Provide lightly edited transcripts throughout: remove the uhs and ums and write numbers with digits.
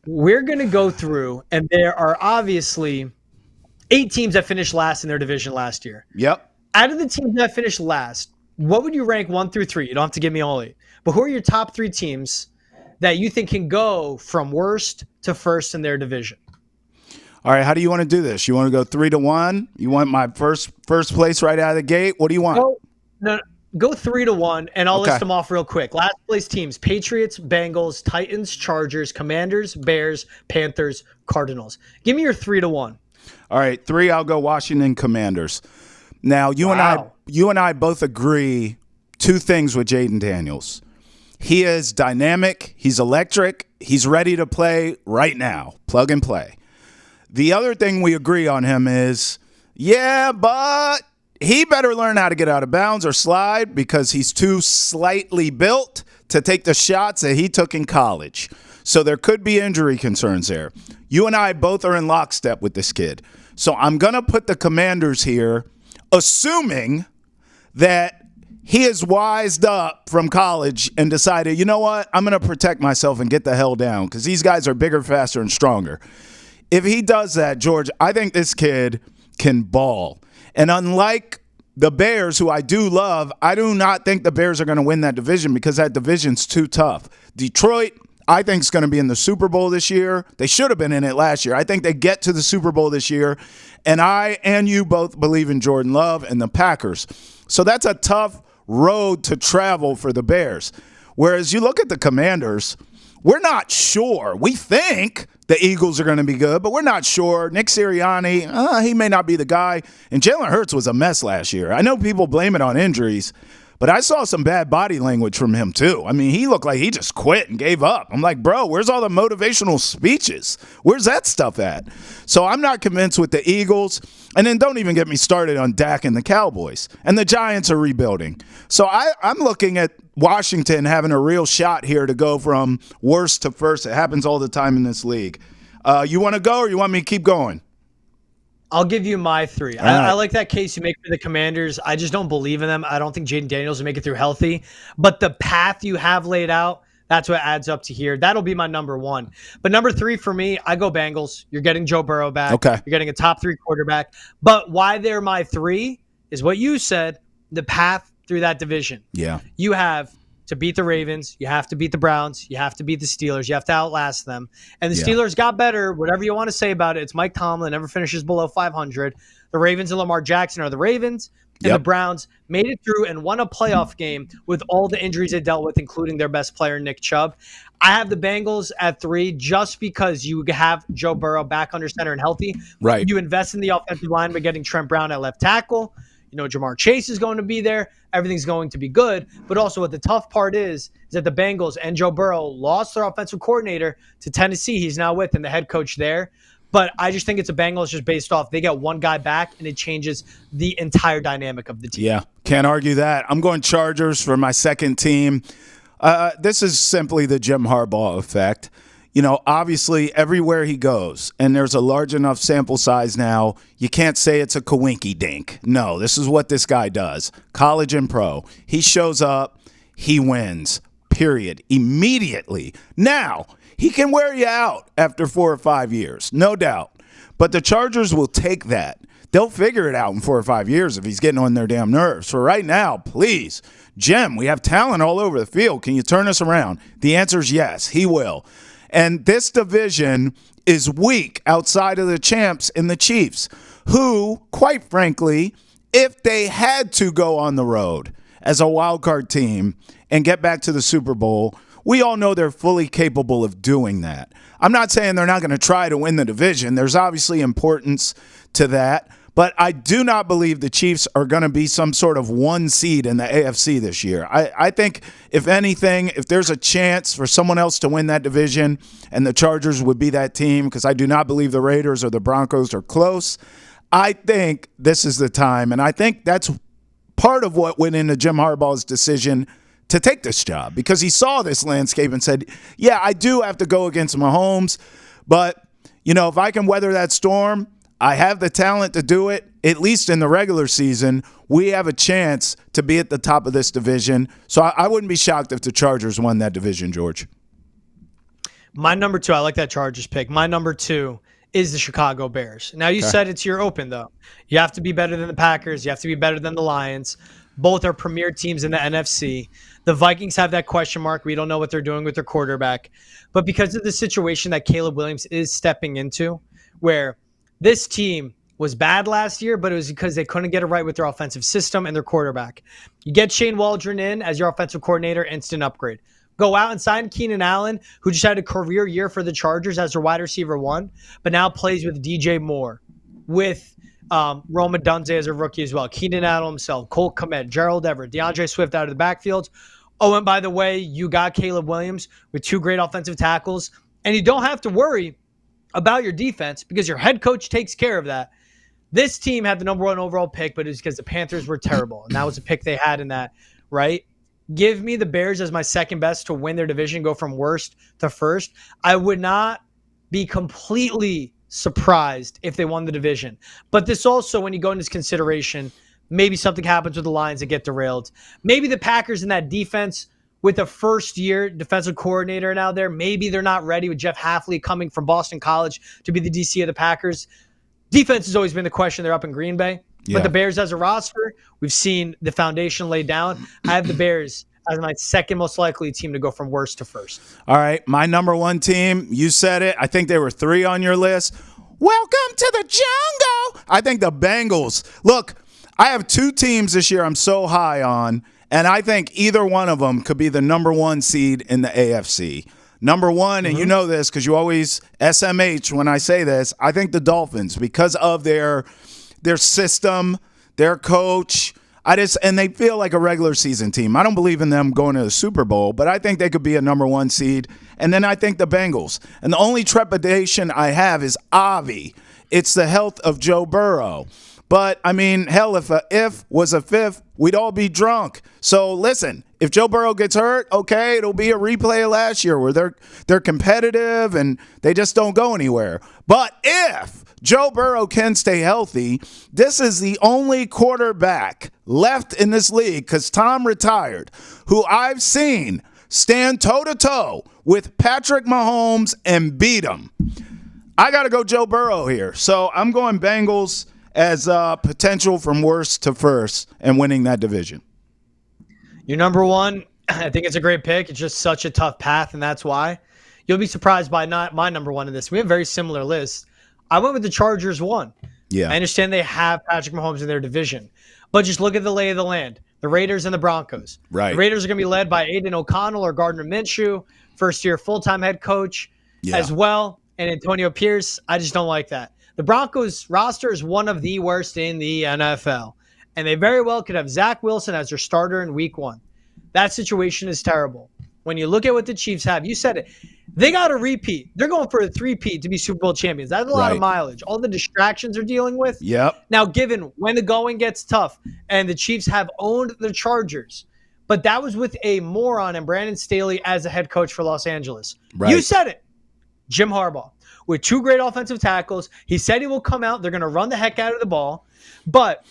We're going to go through, and there are obviously 8 teams that finished last in their division last year. Yep. Out of the teams that finished last, what would you rank 1 through 3? You don't have to give me all 8. But who are your top 3 teams that you think can go from worst to first in their division? All right, how do you want to do this? You want to go 3-1? You want my first place right out of the gate? What do you want? Go 3-1, and I'll Okay. list them off real quick. Last place teams: Patriots, Bengals, Titans, Chargers, Commanders, Bears, Panthers, Cardinals. Give me your 3-1. All right, 3, I'll go Washington Commanders. Now, you and I both agree 2 things with Jaden Daniels. He is dynamic, he's electric, he's ready to play right now. Plug and play. The other thing we agree on him is, but he better learn how to get out of bounds or slide because he's too slightly built to take the shots that he took in college. So there could be injury concerns there. You and I both are in lockstep with this kid. So I'm going to put the Commanders here, assuming that he is wised up from college and decided, you know what, I'm going to protect myself and get the hell down because these guys are bigger, faster, and stronger. If he does that, George, I think this kid can ball. And unlike the Bears, who I do love, I do not think the Bears are going to win that division because that division's too tough. Detroit, I think, is going to be in the Super Bowl this year. They should have been in it last year. I think they get to the Super Bowl this year. And I and you both believe in Jordan Love and the Packers. So that's a tough road to travel for the Bears. Whereas you look at the Commanders, we're not sure. We think the Eagles are going to be good, but we're not sure. Nick Sirianni, he may not be the guy. And Jalen Hurts was a mess last year. I know people blame it on injuries, but I saw some bad body language from him too. I mean, he looked like he just quit and gave up. I'm like, bro, where's all the motivational speeches? Where's that stuff at? So I'm not convinced with the Eagles. And then don't even get me started on Dak and the Cowboys. And the Giants are rebuilding. So I'm looking at Washington having a real shot here to go from worst to first. It happens all the time in this league. You want to go or you want me to keep going? I'll give you my 3. I like that case you make for the Commanders. I just don't believe in them. I don't think Jaden Daniels will make it through healthy. But the path you have laid out, that's what adds up to here. That'll be my number 1. But number 3 for me, I go Bengals. You're getting Joe Burrow back. Okay. You're getting a top 3 quarterback. But why they're my 3 is what you said, the path through that division. Yeah. You have to beat the Ravens. You have to beat the Browns. You have to beat the Steelers. You have to outlast them. And the Steelers got better, whatever you want to say about it. It's Mike Tomlin, never finishes below 500. The Ravens and Lamar Jackson are the Ravens. And the Browns made it through and won a playoff game with all the injuries they dealt with, including their best player, Nick Chubb. I have the Bengals at 3 just because you have Joe Burrow back under center and healthy. Right. You invest in the offensive line by getting Trent Brown at left tackle. You know, Jamar Chase is going to be there. Everything's going to be good. But also what the tough part is that the Bengals and Joe Burrow lost their offensive coordinator to Tennessee. He's now with and the head coach there. But I just think it's a Bengals just based off they get one guy back and it changes the entire dynamic of the team. Yeah, can't argue that. I'm going Chargers for my second team. This is simply the Jim Harbaugh effect. You know, obviously everywhere he goes, and there's a large enough sample size now, you can't say it's a coinky dink. No, this is what this guy does. College and pro. He shows up, he wins, period, immediately. Now, he can wear you out after 4 or 5 years, no doubt. But the Chargers will take that. They'll figure it out in 4 or 5 years if he's getting on their damn nerves. For right now, please, Jim, we have talent all over the field. Can you turn us around? The answer is yes, he will. And this division is weak outside of the champs and the Chiefs, who, quite frankly, if they had to go on the road as a wild card team and get back to the Super Bowl, we all know they're fully capable of doing that. I'm not saying they're not going to try to win the division. There's obviously importance to that. But I do not believe the Chiefs are going to be some sort of 1 seed in the AFC this year. I think, if anything, if there's a chance for someone else to win that division, and the Chargers would be that team, because I do not believe the Raiders or the Broncos are close, I think this is the time. And I think that's part of what went into Jim Harbaugh's decision to take this job, because he saw this landscape and said, yeah, I do have to go against Mahomes, but, you know, if I can weather that storm, I have the talent to do it. At least in the regular season, we have a chance to be at the top of this division. So I wouldn't be shocked if the Chargers won that division, George. My number two, I like that Chargers pick. My number two is the Chicago Bears. Now, you said it's your open, though. You have to be better than the Packers. You have to be better than the Lions. Both are premier teams in the NFC. The Vikings have that question mark. We don't know what they're doing with their quarterback. But because of the situation that Caleb Williams is stepping into, where this team was bad last year, but it was because they couldn't get it right with their offensive system and their quarterback. You get Shane Waldron in as your offensive coordinator, instant upgrade. Go out and sign Keenan Allen, who just had a career year for the Chargers as their wide receiver one, but now plays with DJ Moore, with Rome Odunze as a rookie as well, Keenan Allen himself, Cole Kmet, Gerald Everett, DeAndre Swift out of the backfield. Oh, and by the way, you got Caleb Williams with two great offensive tackles, and you don't have to worry about your defense because your head coach takes care of that. This team had the number one overall pick, but it was because the Panthers were terrible, and that was a pick they had in that, right? Give me the Bears as my second best to win their division, go from worst to first. I would not be completely surprised if they won the division. But this also, when you go into this consideration, maybe something happens with the Lions that get derailed. Maybe the Packers in that defense with a first-year defensive coordinator now there, maybe they're not ready with Jeff Hafley coming from Boston College to be the DC of the Packers. Defense has always been the question. They're up in Green Bay. Yeah. But the Bears as a roster, we've seen the foundation laid down. I have the Bears as my second most likely team to go from worst to first. All right, my number one team, you said it. I think there were three on your list. Welcome to the jungle. I think the Bengals. Look, I have two teams this year I'm so high on, and I think either one of them could be the number one seed in the AFC. Number one, and you know this because you always SMH when I say this, I think the Dolphins, because of their system, their coach, and they feel like a regular season team. I don't believe in them going to the Super Bowl, but I think they could be a number one seed. And then I think the Bengals. And the only trepidation I have is Avi. It's the health of Joe Burrow. But, I mean, hell, if a if was a fifth, we'd all be drunk. So, listen, if Joe Burrow gets hurt, okay, it'll be a replay of last year where they're competitive and they just don't go anywhere. But if Joe Burrow can stay healthy, this is the only quarterback left in this league, because Tom retired, who I've seen stand toe-to-toe with Patrick Mahomes and beat him. I got to go Joe Burrow here. So I'm going Bengals as potential from worst to first and winning that division. Your number one, I think it's a great pick. It's just such a tough path, and that's why. You'll be surprised by not my number one in this. We have very similar lists. I went with the Chargers one. Yeah. I understand they have Patrick Mahomes in their division, but just look at the lay of the land. The Raiders and the Broncos. Right. The Raiders are going to be led by Aiden O'Connell or Gardner Minshew, first-year full-time head coach as well, and Antonio Pierce. I just don't like that. The Broncos roster is one of the worst in the NFL, and they very well could have Zach Wilson as their starter in week one. That situation is terrible. When you look at what the Chiefs have, you said it, they got a repeat. They're going for a three-peat to be Super Bowl champions. That's a lot of mileage. All the distractions they're dealing with. Yep. Now, given when the going gets tough, and the Chiefs have owned the Chargers, but that was with a moron and Brandon Staley as a head coach for Los Angeles. Right. You said it. Jim Harbaugh. With two great offensive tackles. He said he will come out. They're going to run the heck out of the ball. But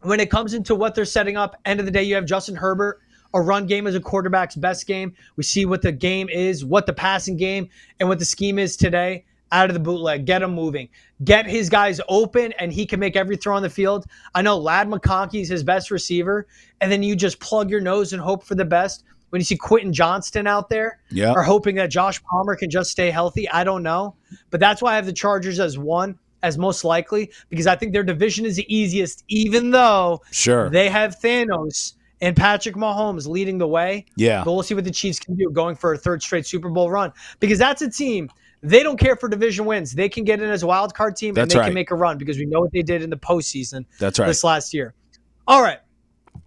when it comes into what they're setting up, end of the day, you have Justin Herbert. A run game is a quarterback's best game. We see what the game is, what the passing game, and what the scheme is today. Out of the bootleg. Get him moving. Get his guys open, and he can make every throw on the field. I know Lad McConkey is his best receiver, and then you just plug your nose and hope for the best. When you see Quentin Johnston out there, or hoping that Josh Palmer can just stay healthy, I don't know. But that's why I have the Chargers as one, as most likely, because I think their division is the easiest, even though they have Thanos and Patrick Mahomes leading the way. Yeah. But we'll see what the Chiefs can do going for a third straight Super Bowl run, because that's a team. They don't care for division wins. They can get in as a wild card team, and they can make a run, because we know what they did in the postseason this last year. All right.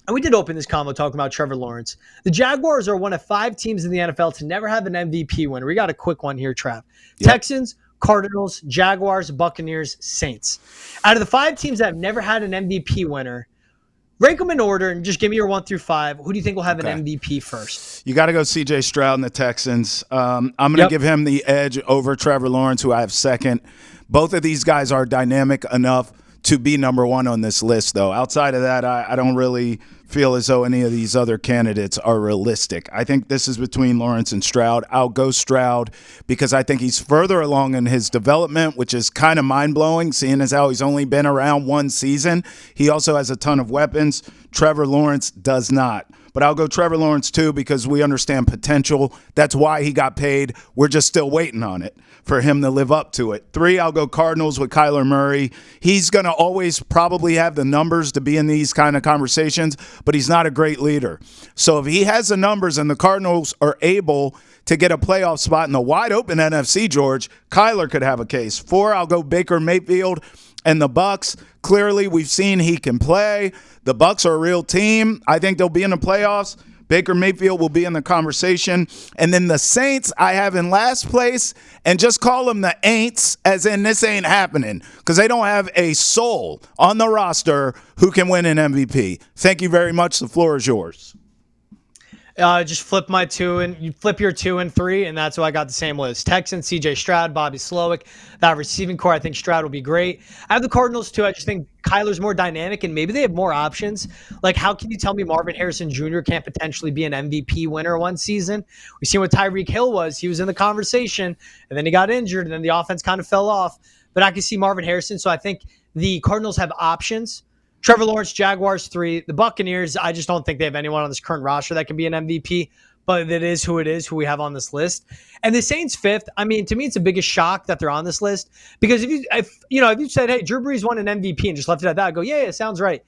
And we did open this combo talking about Trevor Lawrence. The Jaguars are one of 5 teams in the NFL to never have an MVP winner. We got a quick one here, Trav. Texans, Cardinals, Jaguars, Buccaneers, Saints. Out of the 5 teams that have never had an MVP winner, rank them in order and just give me your 1 through 5. Who do you think will have an MVP first? You got to go CJ Stroud and the Texans. I'm going to give him the edge over Trevor Lawrence, who I have second. Both of these guys are dynamic enough to be number one on this list, though. Outside of that, I don't really feel as though any of these other candidates are realistic. I think this is between Lawrence and Stroud. I'll go Stroud because I think he's further along in his development, which is kind of mind-blowing, seeing as how he's only been around one season. He also has a ton of weapons. Trevor Lawrence does not. But I'll go Trevor Lawrence, too, because we understand potential. That's why he got paid. We're just still waiting on it for him to live up to it. 3, I'll go Cardinals with Kyler Murray. He's going to always probably have the numbers to be in these kind of conversations, but he's not a great leader. So if he has the numbers and the Cardinals are able to get a playoff spot in the wide-open NFC, George, Kyler could have a case. 4, I'll go Baker Mayfield and the Bucks. Clearly, we've seen he can play. The Bucks are a real team. I think they'll be in the playoffs. Baker Mayfield will be in the conversation. And then the Saints I have in last place, and just call them the Aints, as in this ain't happening, because they don't have a soul on the roster who can win an MVP. Thank you very much. The floor is yours. Just flip my 2 and you flip your 2 and 3, and that's why I got the same list. Texans, CJ Stroud, Bobby Slowick. That receiving core, I think Stroud will be great. I have the Cardinals too. I just think Kyler's more dynamic and maybe they have more options. Like, how can you tell me Marvin Harrison Jr. can't potentially be an MVP winner one season? We seen what Tyreek Hill was. He was in the conversation, and then he got injured, and then the offense kind of fell off. But I can see Marvin Harrison, so I think the Cardinals have options. Trevor Lawrence, Jaguars 3. The Buccaneers, I just don't think they have anyone on this current roster that can be an MVP, but it is, who we have on this list. And the Saints 5th, I mean, to me, it's the biggest shock that they're on this list because if you said, hey, Drew Brees won an MVP and just left it at that, I'd go, yeah, sounds right.